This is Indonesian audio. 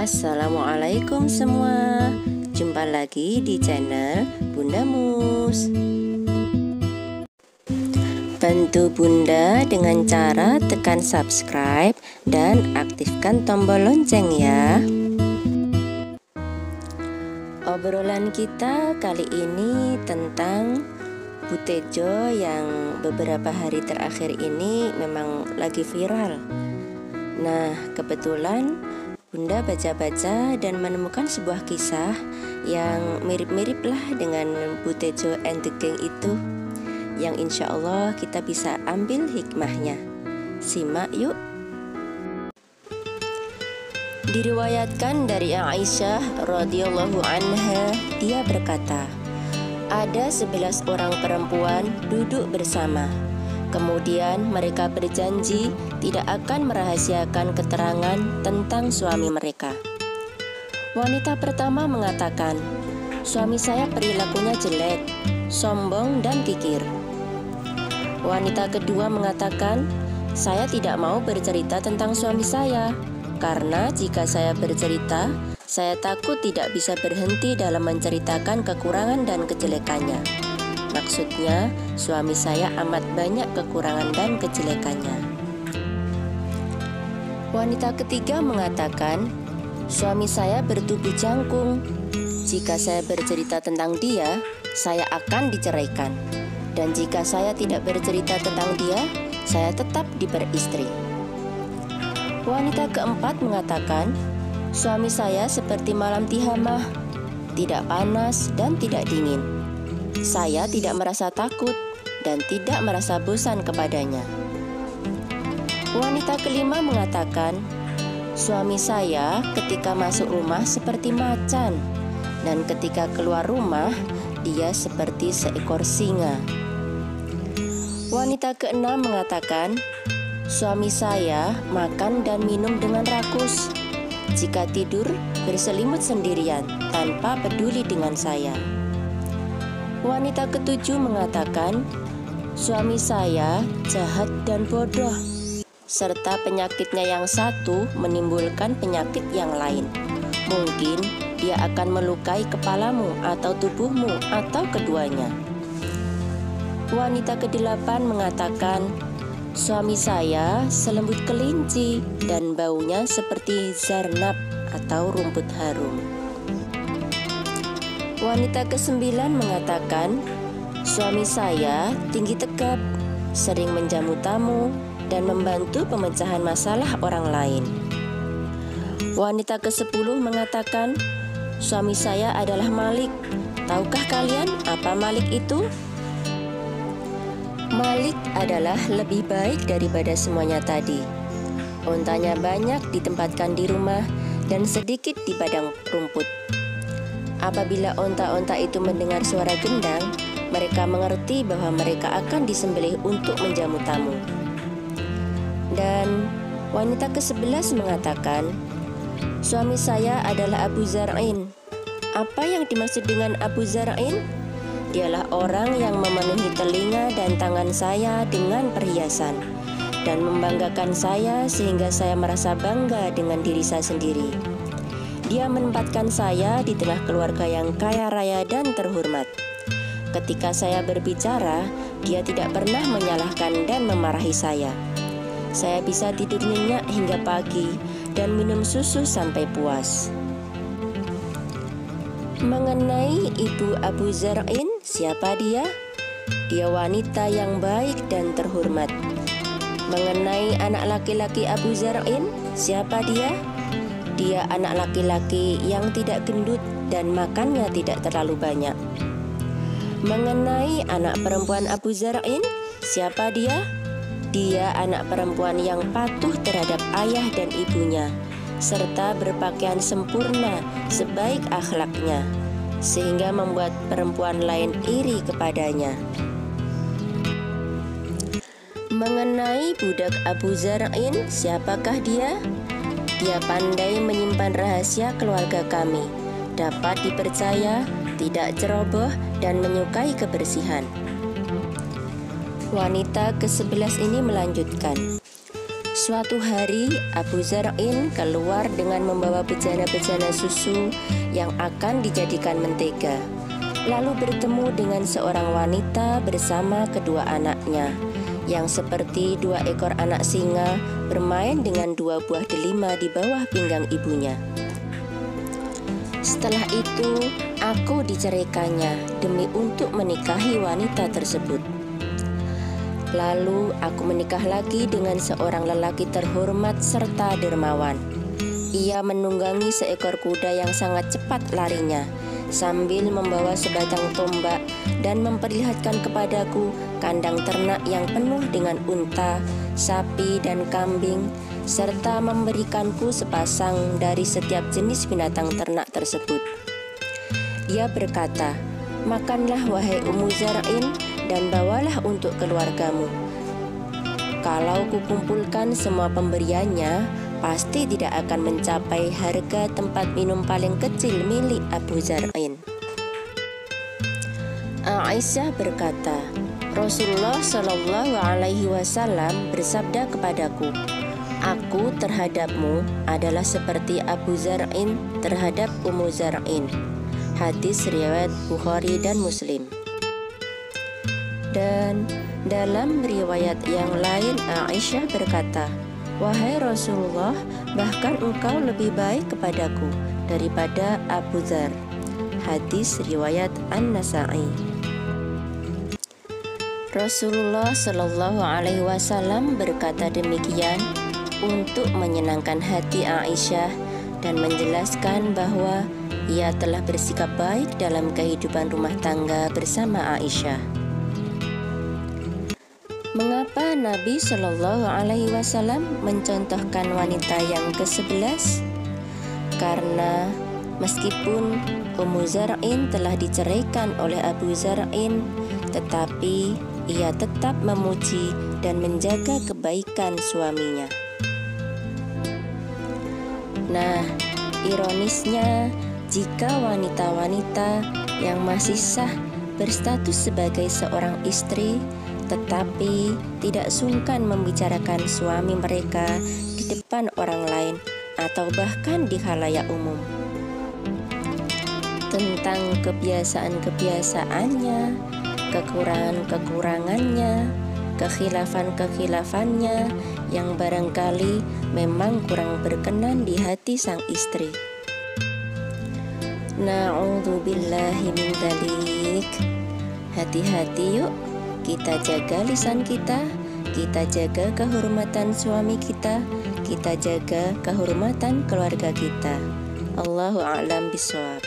Assalamualaikum semua. Jumpa lagi di channel Bunda Mus. Bantu Bunda dengan cara tekan subscribe dan aktifkan tombol lonceng ya. Obrolan kita kali ini tentang Butejo yang beberapa hari terakhir ini memang lagi viral. Nah, kebetulan Bunda baca-baca dan menemukan sebuah kisah yang mirip-mirip lah dengan Butejo and the Gang itu, yang insya Allah kita bisa ambil hikmahnya. Simak yuk. Diriwayatkan dari Aisyah radhiyallahu anha, dia berkata, ada 11 orang perempuan duduk bersama. Kemudian mereka berjanji tidak akan merahasiakan keterangan tentang suami mereka. Wanita pertama mengatakan, suami saya perilakunya jelek, sombong dan kikir. Wanita kedua mengatakan, saya tidak mau bercerita tentang suami saya, karena jika saya bercerita, saya takut tidak bisa berhenti dalam menceritakan kekurangan dan kejelekannya. Maksudnya, suami saya amat banyak kekurangan dan kejelekannya. Wanita ketiga mengatakan, suami saya bertubuh jangkung. Jika saya bercerita tentang dia, saya akan diceraikan. Dan jika saya tidak bercerita tentang dia, saya tetap diperistri. Wanita keempat mengatakan, suami saya seperti malam tihamah, tidak panas dan tidak dingin. Saya tidak merasa takut dan tidak merasa bosan kepadanya. Wanita kelima mengatakan, suami saya ketika masuk rumah seperti macan, dan ketika keluar rumah dia seperti seekor singa. Wanita keenam mengatakan, suami saya makan dan minum dengan rakus. Jika tidur, berselimut sendirian tanpa peduli dengan saya. Wanita ketujuh mengatakan, suami saya jahat dan bodoh, serta penyakitnya yang satu menimbulkan penyakit yang lain. Mungkin dia akan melukai kepalamu atau tubuhmu atau keduanya. Wanita kedelapan mengatakan, suami saya selembut kelinci dan baunya seperti zarnab atau rumput harum. Wanita kesembilan mengatakan, suami saya tinggi tegap, sering menjamu tamu, dan membantu pemecahan masalah orang lain. Wanita ke-10 mengatakan, suami saya adalah Malik. Tahukah kalian apa Malik itu? Malik adalah lebih baik daripada semuanya tadi. Ontanya banyak ditempatkan di rumah dan sedikit di padang rumput. Apabila onta-onta itu mendengar suara gendang, mereka mengerti bahwa mereka akan disembelih untuk menjamu tamu. Dan wanita ke-11 mengatakan, suami saya adalah Abu Zar'in. Apa yang dimaksud dengan Abu Zar'in? Dialah orang yang memenuhi telinga dan tangan saya dengan perhiasan dan membanggakan saya sehingga saya merasa bangga dengan diri saya sendiri. Dia menempatkan saya di tengah keluarga yang kaya raya dan terhormat. Ketika saya berbicara, dia tidak pernah menyalahkan dan memarahi saya. Saya bisa tidur nyenyak hingga pagi dan minum susu sampai puas. Mengenai ibu Abu Zar'in, siapa dia? Dia wanita yang baik dan terhormat. Mengenai anak laki-laki Abu Zar'in, siapa dia? Dia anak laki-laki yang tidak gendut dan makannya tidak terlalu banyak. Mengenai anak perempuan Abu Zar'in, siapa dia? Dia anak perempuan yang patuh terhadap ayah dan ibunya, serta berpakaian sempurna sebaik akhlaknya, sehingga membuat perempuan lain iri kepadanya. Mengenai budak Abu Zar'in, siapakah dia? Dia pandai menyimpan rahasia keluarga kami, dapat dipercaya, tidak ceroboh, dan menyukai kebersihan. Wanita ke-11 ini melanjutkan, Suatu hari Abu Zar'in keluar dengan membawa bejana-bejana susu yang akan dijadikan mentega. Lalu bertemu dengan seorang wanita bersama kedua anaknya, yang seperti dua ekor anak singa bermain dengan dua buah delima di bawah pinggang ibunya. Setelah itu, aku diceraikannya demi untuk menikahi wanita tersebut. Lalu aku menikah lagi dengan seorang lelaki terhormat serta dermawan. Ia menunggangi seekor kuda yang sangat cepat larinya, sambil membawa sebatang tombak dan memperlihatkan kepadaku kandang ternak yang penuh dengan unta, sapi, dan kambing, serta memberikanku sepasang dari setiap jenis binatang ternak tersebut. Dia berkata, "Makanlah wahai Ummu Zar'in dan bawalah untuk keluargamu. Kalau kukumpulkan semua pemberiannya, pasti tidak akan mencapai harga tempat minum paling kecil milik Abu Zar'in." Aisyah berkata, Rasulullah Shallallahu Alaihi Wasallam bersabda kepadaku, "Aku terhadapmu adalah seperti Abu Zar'in terhadap Ummu Zar'in." Hadis riwayat Bukhari dan Muslim. Dan dalam riwayat yang lain Aisyah berkata, "Wahai Rasulullah, bahkan engkau lebih baik kepadaku daripada Abu Dzar." Hadis riwayat An-Nasa'i. Rasulullah Shallallahu Alaihi Wasallam berkata demikian untuk menyenangkan hati Aisyah dan menjelaskan bahwa ia telah bersikap baik dalam kehidupan rumah tangga bersama Aisyah. Mengapa Nabi Shallallahu Alaihi Wasallam mencontohkan wanita yang ke-11? Karena meskipun Ummu Zar'in telah diceraikan oleh Abu Zar'in, tetapi ia tetap memuji dan menjaga kebaikan suaminya. Nah, ironisnya, jika wanita-wanita yang masih sah berstatus sebagai seorang istri, tetapi tidak sungkan membicarakan suami mereka di depan orang lain atau bahkan di khalayak umum, tentang kebiasaan-kebiasaannya, kekurangan-kekurangannya, kekhilafan-kekhilafannya yang barangkali memang kurang berkenan di hati sang istri. Na'udzubillahi min dzalik. Hati-hati yuk, kita jaga lisan kita jaga kehormatan suami kita jaga kehormatan keluarga kita. Allahu a'lam bishawab.